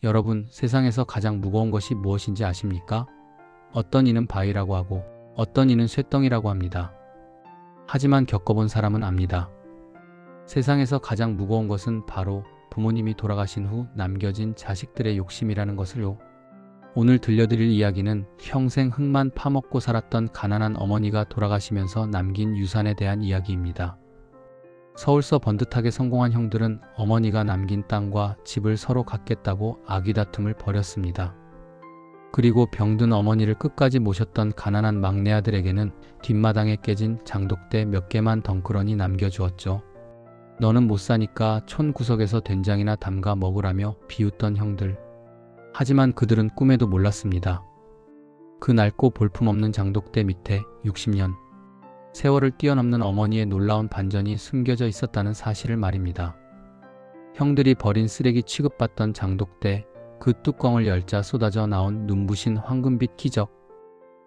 여러분, 세상에서 가장 무거운 것이 무엇인지 아십니까? 어떤 이는 바위라고 하고 어떤 이는 쇠덩이라고 합니다. 하지만 겪어본 사람은 압니다. 세상에서 가장 무거운 것은 바로 부모님이 돌아가신 후 남겨진 자식들의 욕심이라는 것을요. 오늘 들려드릴 이야기는 평생 흙만 파먹고 살았던 가난한 어머니가 돌아가시면서 남긴 유산에 대한 이야기입니다. 서울서 번듯하게 성공한 형들은 어머니가 남긴 땅과 집을 서로 갖겠다고 아귀다툼을 벌였습니다. 그리고 병든 어머니를 끝까지 모셨던 가난한 막내 아들에게는 뒷마당에 깨진 장독대 몇 개만 덩그러니 남겨주었죠. 너는 못 사니까 촌 구석에서 된장이나 담가 먹으라며 비웃던 형들. 하지만 그들은 꿈에도 몰랐습니다. 그 낡고 볼품없는 장독대 밑에 60년 세월을 뛰어넘는 어머니의 놀라운 반전이 숨겨져 있었다는 사실을 말입니다. 형들이 버린 쓰레기 취급받던 장독대, 그 뚜껑을 열자 쏟아져 나온 눈부신 황금빛 기적.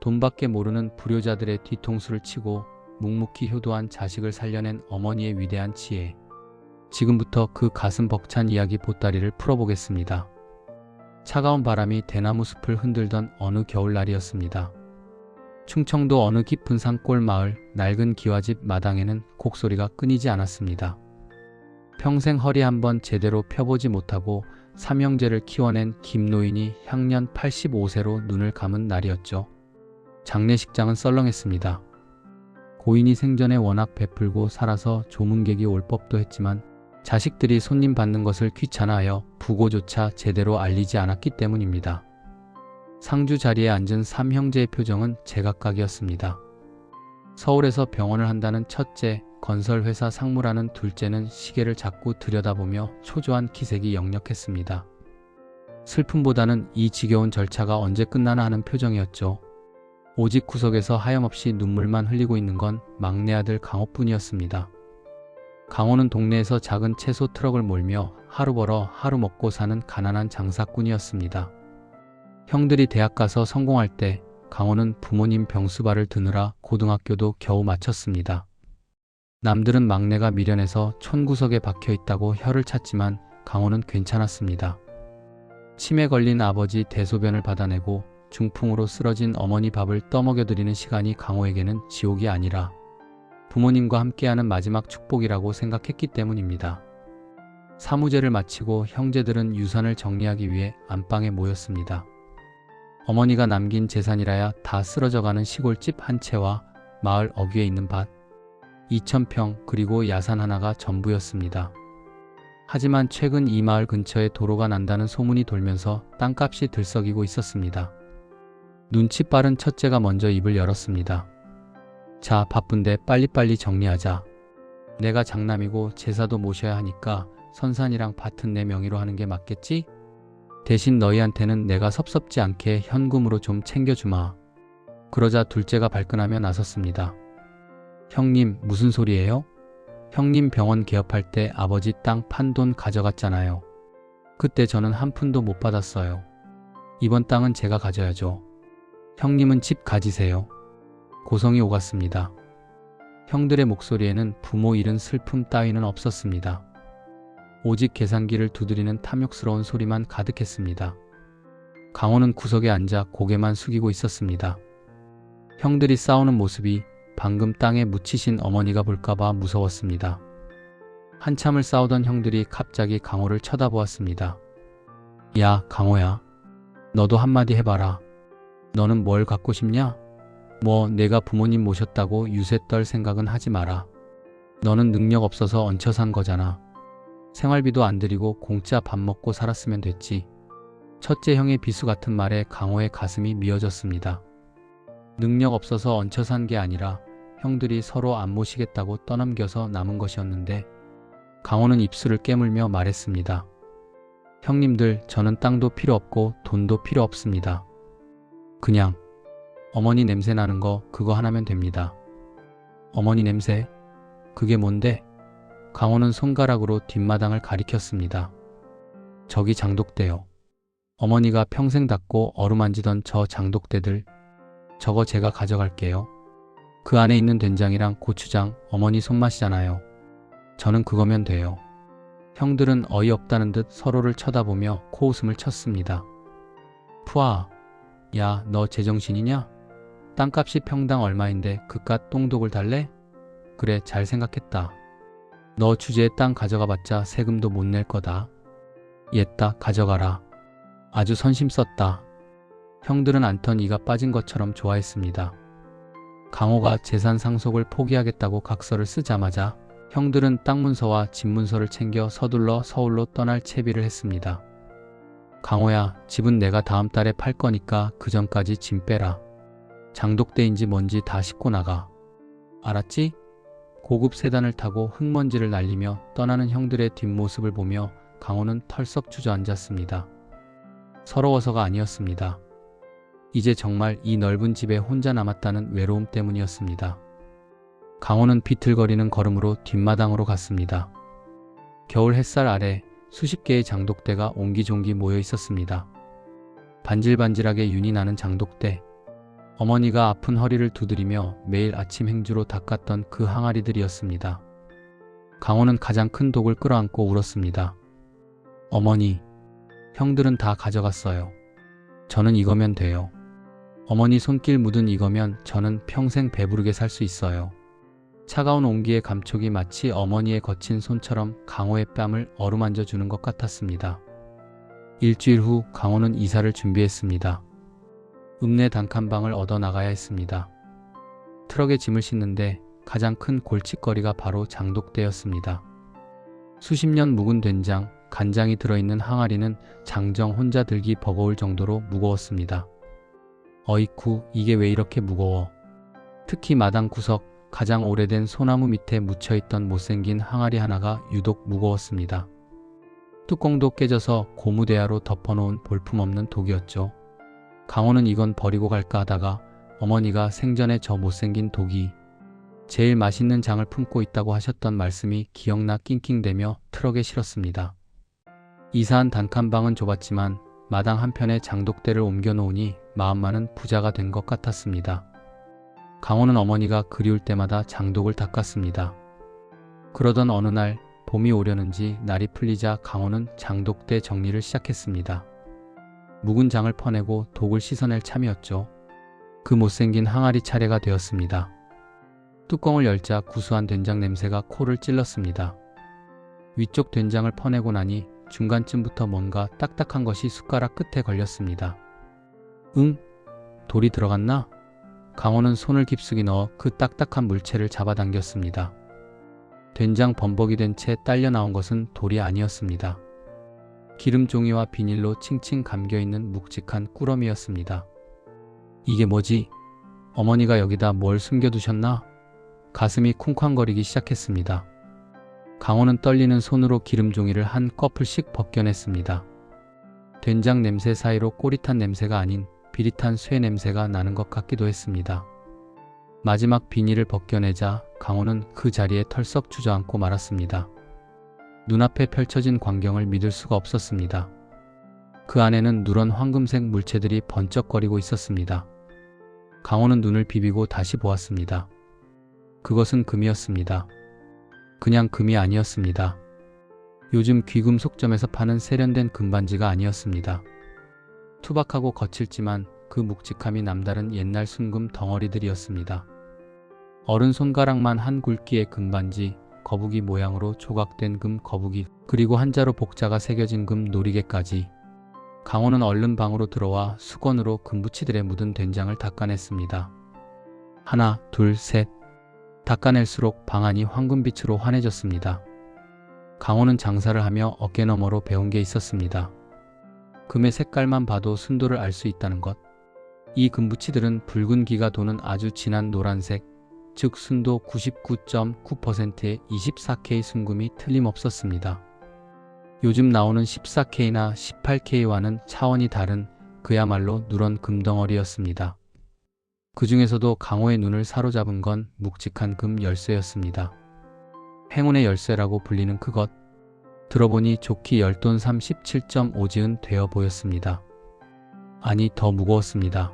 돈밖에 모르는 불효자들의 뒤통수를 치고 묵묵히 효도한 자식을 살려낸 어머니의 위대한 지혜. 지금부터 그 가슴 벅찬 이야기 보따리를 풀어보겠습니다. 차가운 바람이 대나무 숲을 흔들던 어느 겨울날이었습니다. 충청도 어느 깊은 산골 마을 낡은 기와집 마당에는 곡소리가 끊이지 않았습니다. 평생 허리 한번 제대로 펴보지 못하고 삼형제를 키워낸 김노인이 향년 85세로 눈을 감은 날이었죠. 장례식장은 썰렁했습니다. 고인이 생전에 워낙 베풀고 살아서 조문객이 올 법도 했지만 자식들이 손님 받는 것을 귀찮아하여 부고조차 제대로 알리지 않았기 때문입니다. 상주 자리에 앉은 삼형제의 표정은 제각각이었습니다. 서울에서 병원을 한다는 첫째, 건설회사 상무라는 둘째는 시계를 자꾸 들여다보며 초조한 기색이 역력했습니다. 슬픔보다는 이 지겨운 절차가 언제 끝나나 하는 표정이었죠. 오직 구석에서 하염없이 눈물만 흘리고 있는 건 막내 아들 강호뿐이었습니다. 강호는 동네에서 작은 채소 트럭을 몰며 하루 벌어 하루 먹고 사는 가난한 장사꾼이었습니다. 형들이 대학 가서 성공할 때 강호는 부모님 병수발을 드느라 고등학교도 겨우 마쳤습니다. 남들은 막내가 미련해서 촌구석에 박혀있다고 혀를 찼지만 강호는 괜찮았습니다. 치매 걸린 아버지 대소변을 받아내고 중풍으로 쓰러진 어머니 밥을 떠먹여드리는 시간이 강호에게는 지옥이 아니라 부모님과 함께하는 마지막 축복이라고 생각했기 때문입니다. 사무제를 마치고 형제들은 유산을 정리하기 위해 안방에 모였습니다. 어머니가 남긴 재산이라야 다 쓰러져가는 시골집 한 채와 마을 어귀에 있는 밭 2,000평 그리고 야산 하나가 전부였습니다. 하지만 최근 이 마을 근처에 도로가 난다는 소문이 돌면서 땅값이 들썩이고 있었습니다. 눈치 빠른 첫째가 먼저 입을 열었습니다. 자, 바쁜데 빨리빨리 정리하자. 내가 장남이고 제사도 모셔야 하니까 선산이랑 밭은 내 명의로 하는 게 맞겠지? 대신 너희한테는 내가 섭섭지 않게 현금으로 좀 챙겨주마. 그러자 둘째가 발끈하며 나섰습니다. 형님, 무슨 소리예요? 형님 병원 개업할 때 아버지 땅 판 돈 가져갔잖아요. 그때 저는 한 푼도 못 받았어요. 이번 땅은 제가 가져야죠. 형님은 집 가지세요. 고성이 오갔습니다. 형들의 목소리에는 부모 잃은 슬픔 따위는 없었습니다. 오직 계산기를 두드리는 탐욕스러운 소리만 가득했습니다. 강호는 구석에 앉아 고개만 숙이고 있었습니다. 형들이 싸우는 모습이 방금 땅에 묻히신 어머니가 볼까봐 무서웠습니다. 한참을 싸우던 형들이 갑자기 강호를 쳐다보았습니다. 야, 강호야. 너도 한마디 해봐라. 너는 뭘 갖고 싶냐? 뭐 내가 부모님 모셨다고 유세 떨 생각은 하지 마라. 너는 능력 없어서 얹혀 산 거잖아. 생활비도 안 들이고 공짜 밥 먹고 살았으면 됐지. 첫째 형의 비수 같은 말에 강호의 가슴이 미어졌습니다. 능력 없어서 얹혀 산 게 아니라 형들이 서로 안 모시겠다고 떠넘겨서 남은 것이었는데 강호는 입술을 깨물며 말했습니다. 형님들, 저는 땅도 필요 없고 돈도 필요 없습니다. 그냥 어머니 냄새 나는 거 그거 하나면 됩니다. 어머니 냄새? 그게 뭔데? 강호는 손가락으로 뒷마당을 가리켰습니다. 저기 장독대요. 어머니가 평생 닦고 어루만지던 저 장독대들, 저거 제가 가져갈게요. 그 안에 있는 된장이랑 고추장 어머니 손맛이잖아요. 저는 그거면 돼요. 형들은 어이없다는 듯 서로를 쳐다보며 코웃음을 쳤습니다. 푸아, 야, 너 제정신이냐? 땅값이 평당 얼마인데 그깟 똥독을 달래? 그래, 잘 생각했다. 너 주제에 땅 가져가 봤자 세금도 못 낼 거다. 옛다, 가져가라. 아주 선심 썼다. 형들은 안턴 이가 빠진 것처럼 좋아했습니다. 강호가 재산 상속을 포기하겠다고 각서를 쓰자마자 형들은 땅 문서와 집 문서를 챙겨 서둘러 서울로 떠날 채비를 했습니다. 강호야, 집은 내가 다음 달에 팔 거니까 그 전까지 짐 빼라. 장독대인지 뭔지 다 싣고 나가. 알았지? 고급 세단을 타고 흙먼지를 날리며 떠나는 형들의 뒷모습을 보며 강호는 털썩 주저앉았습니다. 서러워서가 아니었습니다. 이제 정말 이 넓은 집에 혼자 남았다는 외로움 때문이었습니다. 강호는 비틀거리는 걸음으로 뒷마당으로 갔습니다. 겨울 햇살 아래 수십 개의 장독대가 옹기종기 모여 있었습니다. 반질반질하게 윤이 나는 장독대. 어머니가 아픈 허리를 두드리며 매일 아침 행주로 닦았던 그 항아리들이었습니다. 강호는 가장 큰 독을 끌어안고 울었습니다. 어머니, 형들은 다 가져갔어요. 저는 이거면 돼요. 어머니 손길 묻은 이거면 저는 평생 배부르게 살 수 있어요. 차가운 온기의 감촉이 마치 어머니의 거친 손처럼 강호의 뺨을 어루만져 주는 것 같았습니다. 일주일 후 강호는 이사를 준비했습니다. 읍내 단칸방을 얻어 나가야 했습니다. 트럭에 짐을 싣는데 가장 큰 골칫거리가 바로 장독대였습니다. 수십 년 묵은 된장, 간장이 들어있는 항아리는 장정 혼자 들기 버거울 정도로 무거웠습니다. 어이쿠, 이게 왜 이렇게 무거워? 특히 마당 구석, 가장 오래된 소나무 밑에 묻혀있던 못생긴 항아리 하나가 유독 무거웠습니다. 뚜껑도 깨져서 고무대야로 덮어놓은 볼품없는 독이었죠. 강호는 이건 버리고 갈까 하다가 어머니가 생전에 저 못생긴 독이 제일 맛있는 장을 품고 있다고 하셨던 말씀이 기억나 낑낑대며 트럭에 실었습니다. 이사한 단칸방은 좁았지만 마당 한편에 장독대를 옮겨놓으니 마음만은 부자가 된 것 같았습니다. 강호는 어머니가 그리울 때마다 장독을 닦았습니다. 그러던 어느 날 봄이 오려는지 날이 풀리자 강호는 장독대 정리를 시작했습니다. 묵은 장을 퍼내고 독을 씻어낼 참이었죠. 그 못생긴 항아리 차례가 되었습니다. 뚜껑을 열자 구수한 된장 냄새가 코를 찔렀습니다. 위쪽 된장을 퍼내고 나니 중간쯤부터 뭔가 딱딱한 것이 숟가락 끝에 걸렸습니다. 응? 돌이 들어갔나? 강호는 손을 깊숙이 넣어 그 딱딱한 물체를 잡아당겼습니다. 된장 범벅이 된 채 딸려 나온 것은 돌이 아니었습니다. 기름 종이와 비닐로 칭칭 감겨있는 묵직한 꾸러미였습니다. 이게 뭐지? 어머니가 여기다 뭘 숨겨두셨나? 가슴이 쿵쾅거리기 시작했습니다. 강호는 떨리는 손으로 기름 종이를 한 꺼풀씩 벗겨냈습니다. 된장 냄새 사이로 꼬릿한 냄새가 아닌 비릿한 쇠 냄새가 나는 것 같기도 했습니다. 마지막 비닐을 벗겨내자 강호는 그 자리에 털썩 주저앉고 말았습니다. 눈앞에 펼쳐진 광경을 믿을 수가 없었습니다. 그 안에는 누런 황금색 물체들이 번쩍거리고 있었습니다. 강호는 눈을 비비고 다시 보았습니다. 그것은 금이었습니다. 그냥 금이 아니었습니다. 요즘 귀금속점에서 파는 세련된 금반지가 아니었습니다. 투박하고 거칠지만 그 묵직함이 남다른 옛날 순금 덩어리들이었습니다. 어른 손가락만 한 굵기의 금반지, 거북이 모양으로 조각된 금 거북이, 그리고 한자로 복자가 새겨진 금 놀이개까지. 강호는 얼른 방으로 들어와 수건으로 금붙이들에 묻은 된장을 닦아냈습니다. 하나, 둘, 셋. 닦아낼수록 방 안이 황금빛으로 환해졌습니다. 강호는 장사를 하며 어깨너머로 배운 게 있었습니다. 금의 색깔만 봐도 순도를 알 수 있다는 것. 이 금붙이들은 붉은 기가 도는 아주 진한 노란색, 즉 순도 99.9%의 24K 순금이 틀림없었습니다. 요즘 나오는 14K나 18K와는 차원이 다른 그야말로 누런 금덩어리였습니다. 그 중에서도 강호의 눈을 사로잡은 건 묵직한 금 열쇠였습니다. 행운의 열쇠라고 불리는 그것. 들어보니 좋기 10돈 37.5지은 되어 보였습니다. 아니, 더 무거웠습니다.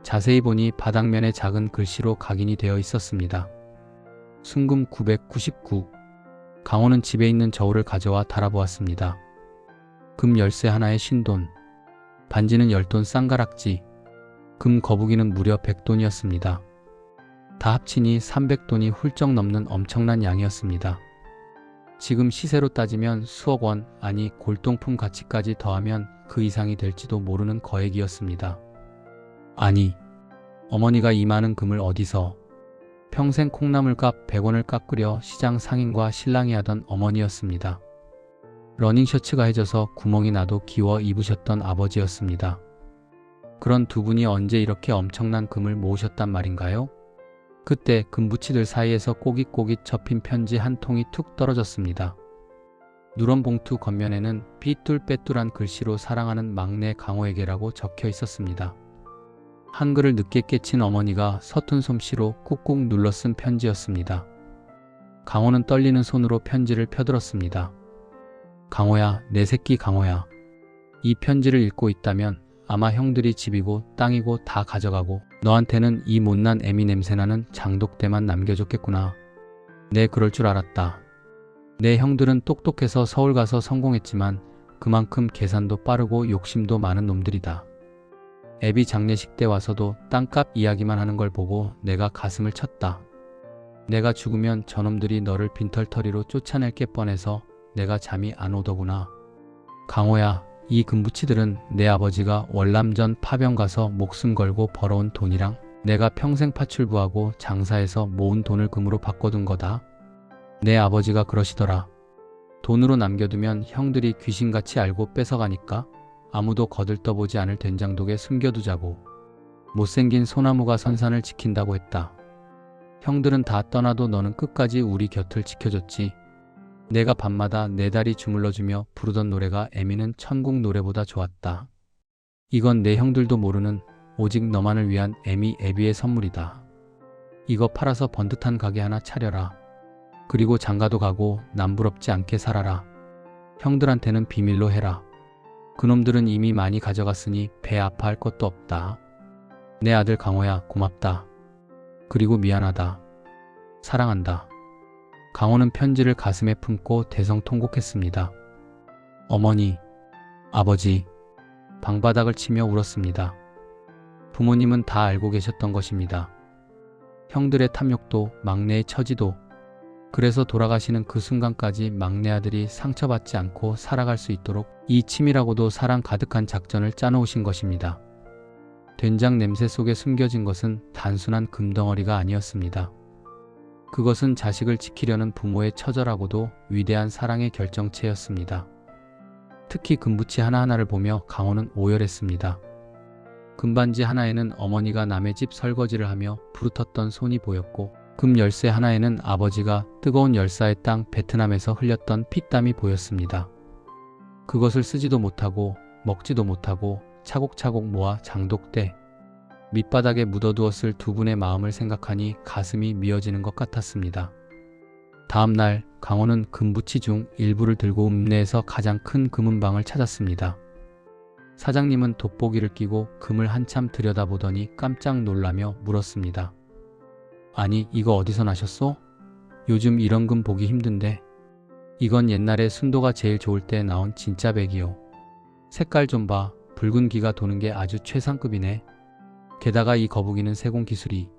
자세히 보니 바닥면에 작은 글씨로 각인이 되어 있었습니다. 순금 999. 강호는 집에 있는 저울을 가져와 달아보았습니다. 금 열쇠 하나에 50돈, 반지는 10돈 쌍가락지, 금 거북이는 무려 100돈이었습니다. 다 합치니 300돈이 훌쩍 넘는 엄청난 양이었습니다. 지금 시세로 따지면 수억 원, 아니 골동품 가치까지 더하면 그 이상이 될지도 모르는 거액이었습니다. 아니, 어머니가 이 많은 금을 어디서? 평생 콩나물값 100원을 깎으려 시장 상인과 실랑이 하던 어머니였습니다. 러닝셔츠가 해져서 구멍이 나도 기워 입으셨던 아버지였습니다. 그런 두 분이 언제 이렇게 엄청난 금을 모으셨단 말인가요? 그때 금붙이들 사이에서 꼬깃꼬깃 접힌 편지 한 통이 툭 떨어졌습니다. 누런 봉투 겉면에는 삐뚤빼뚤한 글씨로 사랑하는 막내 강호에게라고 적혀 있었습니다. 한글을 늦게 깨친 어머니가 서툰 솜씨로 꾹꾹 눌러 쓴 편지였습니다. 강호는 떨리는 손으로 편지를 펴들었습니다. 강호야, 내 새끼 강호야. 이 편지를 읽고 있다면 아마 형들이 집이고 땅이고 다 가져가고 너한테는 이 못난 애미 냄새나는 장독대만 남겨줬겠구나. 내 그럴 줄 알았다. 내 형들은 똑똑해서 서울 가서 성공했지만 그만큼 계산도 빠르고 욕심도 많은 놈들이다. 애비 장례식 때 와서도 땅값 이야기만 하는 걸 보고 내가 가슴을 쳤다. 내가 죽으면 저놈들이 너를 빈털터리로 쫓아낼 게 뻔해서 내가 잠이 안 오더구나. 강호야, 이 금붙이들은 내 아버지가 월남전 파병 가서 목숨 걸고 벌어온 돈이랑 내가 평생 파출부하고 장사해서 모은 돈을 금으로 바꿔둔 거다. 내 아버지가 그러시더라. 돈으로 남겨두면 형들이 귀신같이 알고 뺏어가니까 아무도 거들떠보지 않을 된장독에 숨겨두자고. 못생긴 소나무가 선산을 지킨다고 했다. 형들은 다 떠나도 너는 끝까지 우리 곁을 지켜줬지. 내가 밤마다 내 다리 주물러주며 부르던 노래가 애미는 천국 노래보다 좋았다. 이건 내 형들도 모르는 오직 너만을 위한 애미 애비의 선물이다. 이거 팔아서 번듯한 가게 하나 차려라. 그리고 장가도 가고 남부럽지 않게 살아라. 형들한테는 비밀로 해라. 그놈들은 이미 많이 가져갔으니 배 아파할 것도 없다. 내 아들 강호야, 고맙다. 그리고 미안하다. 사랑한다. 강호는 편지를 가슴에 품고 대성통곡했습니다. 어머니, 아버지, 방바닥을 치며 울었습니다. 부모님은 다 알고 계셨던 것입니다. 형들의 탐욕도 막내의 처지도. 그래서 돌아가시는 그 순간까지 막내 아들이 상처받지 않고 살아갈 수 있도록 이 치밀하고도 사랑 가득한 작전을 짜놓으신 것입니다. 된장 냄새 속에 숨겨진 것은 단순한 금덩어리가 아니었습니다. 그것은 자식을 지키려는 부모의 처절하고도 위대한 사랑의 결정체였습니다. 특히 금붙이 하나하나를 보며 강호는 오열했습니다. 금반지 하나에는 어머니가 남의 집 설거지를 하며 부르텄던 손이 보였고, 금 열쇠 하나에는 아버지가 뜨거운 열사의 땅 베트남에서 흘렸던 피땀이 보였습니다. 그것을 쓰지도 못하고 먹지도 못하고 차곡차곡 모아 장독대 밑바닥에 묻어두었을 두 분의 마음을 생각하니 가슴이 미어지는 것 같았습니다. 다음 날 강호는 금붙이 중 일부를 들고 읍내에서 가장 큰 금은방을 찾았습니다. 사장님은 돋보기를 끼고 금을 한참 들여다보더니 깜짝 놀라며 물었습니다. 아니, 이거 어디서 나셨소? 요즘 이런 금 보기 힘든데. 이건 옛날에 순도가 제일 좋을 때 나온 진짜 백이요. 색깔 좀 봐. 붉은 기가 도는 게 아주 최상급이네. 게다가 이 거북이는 세공 기술이.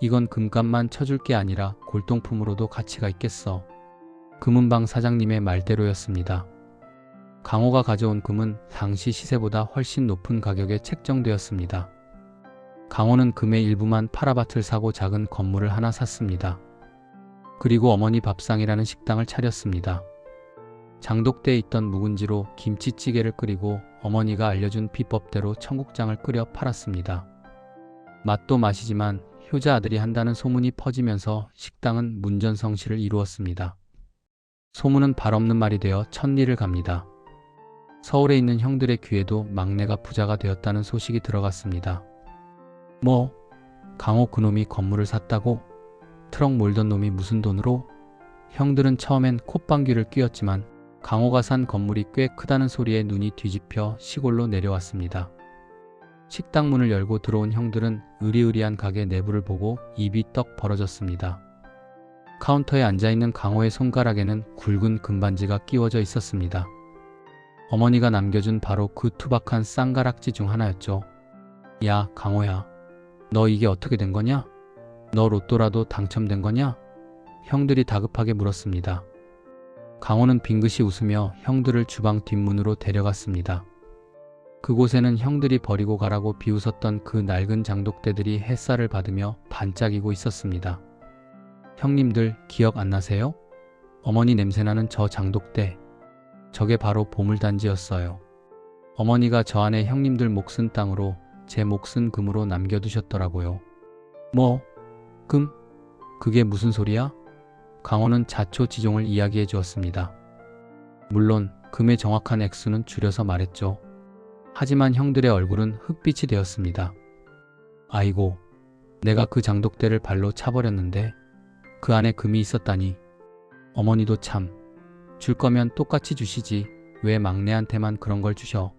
이건 금값만 쳐줄 게 아니라 골동품으로도 가치가 있겠어. 금은방 사장님의 말대로였습니다. 강호가 가져온 금은 당시 시세보다 훨씬 높은 가격에 책정되었습니다. 강호는 금의 일부만 팔아밭을 사고 작은 건물을 하나 샀습니다. 그리고 어머니 밥상이라는 식당을 차렸습니다. 장독대에 있던 묵은지로 김치찌개를 끓이고 어머니가 알려준 비법대로 청국장을 끓여 팔았습니다. 맛도 맛이지만 효자 아들이 한다는 소문이 퍼지면서 식당은 문전성시를 이루었습니다. 소문은 발 없는 말이 되어 천리를 갑니다. 서울에 있는 형들의 귀에도 막내가 부자가 되었다는 소식이 들어갔습니다. 뭐? 강호 그놈이 건물을 샀다고? 트럭 몰던 놈이 무슨 돈으로? 형들은 처음엔 콧방귀를 뀌었지만 강호가 산 건물이 꽤 크다는 소리에 눈이 뒤집혀 시골로 내려왔습니다. 식당 문을 열고 들어온 형들은 으리으리한 가게 내부를 보고 입이 떡 벌어졌습니다. 카운터에 앉아있는 강호의 손가락에는 굵은 금반지가 끼워져 있었습니다. 어머니가 남겨준 바로 그 투박한 쌍가락지 중 하나였죠. 야, 강호야. 너 이게 어떻게 된 거냐? 너 로또라도 당첨된 거냐? 형들이 다급하게 물었습니다. 강호는 빙긋이 웃으며 형들을 주방 뒷문으로 데려갔습니다. 그곳에는 형들이 버리고 가라고 비웃었던 그 낡은 장독대들이 햇살을 받으며 반짝이고 있었습니다. 형님들 기억 안 나세요? 어머니 냄새나는 저 장독대. 저게 바로 보물단지였어요. 어머니가 저 안에 형님들 몫은 땅으로 제 몫은 금으로 남겨두셨더라고요. 뭐? 금? 그게 무슨 소리야? 강호는 자초지종을 이야기해 주었습니다. 물론 금의 정확한 액수는 줄여서 말했죠. 하지만 형들의 얼굴은 흑빛이 되었습니다. 아이고, 내가 그 장독대를 발로 차버렸는데 그 안에 금이 있었다니. 어머니도 참, 줄 거면 똑같이 주시지 왜 막내한테만 그런 걸 주셔.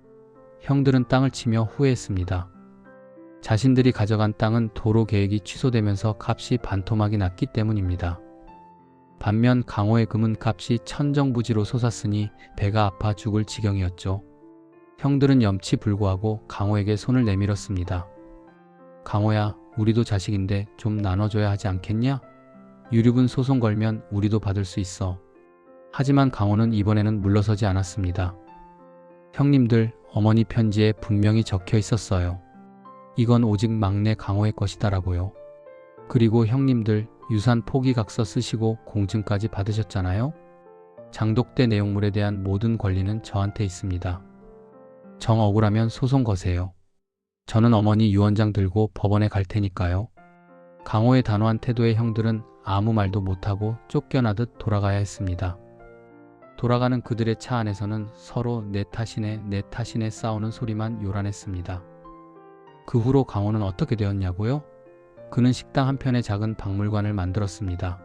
형들은 땅을 치며 후회했습니다. 자신들이 가져간 땅은 도로 계획이 취소되면서 값이 반토막이 났기 때문입니다. 반면 강호의 금은 값이 천정부지로 솟았으니 배가 아파 죽을 지경이었죠. 형들은 염치불고하고 강호에게 손을 내밀었습니다. 강호야, 우리도 자식인데 좀 나눠줘야 하지 않겠냐? 유류분 소송 걸면 우리도 받을 수 있어. 하지만 강호는 이번에는 물러서지 않았습니다. 형님들, 어머니 편지에 분명히 적혀 있었어요. 이건 오직 막내 강호의 것이다라고요. 그리고 형님들 유산 포기각서 쓰시고 공증까지 받으셨잖아요. 장독대 내용물에 대한 모든 권리는 저한테 있습니다. 정 억울하면 소송 거세요. 저는 어머니 유언장 들고 법원에 갈 테니까요. 강호의 단호한 태도에 형들은 아무 말도 못하고 쫓겨나듯 돌아가야 했습니다. 돌아가는 그들의 차 안에서는 서로 내 탓이네 싸우는 소리만 요란했습니다. 그 후로 강호는 어떻게 되었냐고요? 그는 식당 한편에 작은 박물관을 만들었습니다.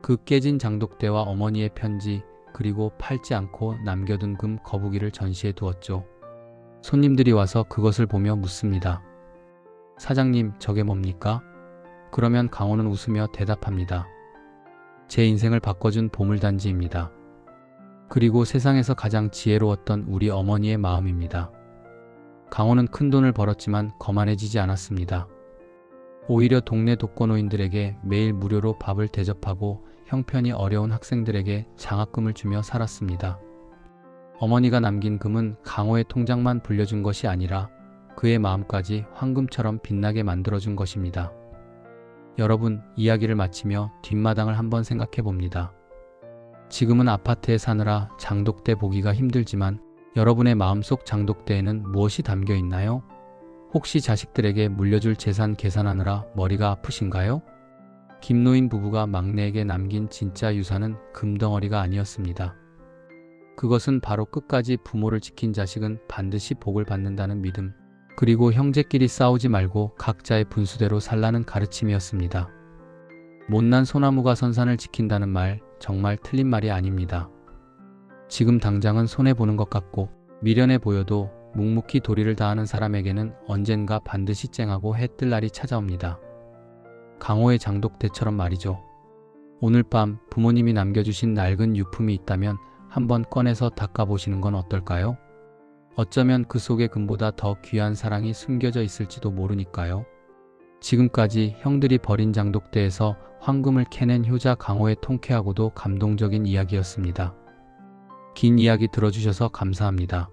그 깨진 장독대와 어머니의 편지, 그리고 팔지 않고 남겨둔 금 거북이를 전시해 두었죠. 손님들이 와서 그것을 보며 묻습니다. 사장님, 저게 뭡니까? 그러면 강호는 웃으며 대답합니다. 제 인생을 바꿔준 보물단지입니다. 그리고 세상에서 가장 지혜로웠던 우리 어머니의 마음입니다. 강호는 큰돈을 벌었지만 거만해지지 않았습니다. 오히려 동네 독거노인들에게 매일 무료로 밥을 대접하고 형편이 어려운 학생들에게 장학금을 주며 살았습니다. 어머니가 남긴 금은 강호의 통장만 불려준 것이 아니라 그의 마음까지 황금처럼 빛나게 만들어준 것입니다. 여러분, 이야기를 마치며 뒷마당을 한번 생각해 봅니다. 지금은 아파트에 사느라 장독대 보기가 힘들지만 여러분의 마음속 장독대에는 무엇이 담겨 있나요? 혹시 자식들에게 물려줄 재산 계산하느라 머리가 아프신가요? 김노인 부부가 막내에게 남긴 진짜 유산은 금덩어리가 아니었습니다. 그것은 바로 끝까지 부모를 지킨 자식은 반드시 복을 받는다는 믿음, 그리고 형제끼리 싸우지 말고 각자의 분수대로 살라는 가르침이었습니다. 못난 소나무가 선산을 지킨다는 말, 정말 틀린 말이 아닙니다. 지금 당장은 손해보는 것 같고 미련해 보여도 묵묵히 도리를 다하는 사람에게는 언젠가 반드시 쨍하고 해 뜰 날이 찾아옵니다. 강호의 장독대처럼 말이죠. 오늘 밤 부모님이 남겨주신 낡은 유품이 있다면 한번 꺼내서 닦아보시는 건 어떨까요? 어쩌면 그 속에 금보다 더 귀한 사랑이 숨겨져 있을지도 모르니까요. 지금까지 형들이 버린 장독대에서 황금을 캐낸 효자 강호의 통쾌하고도 감동적인 이야기였습니다. 긴 이야기 들어주셔서 감사합니다.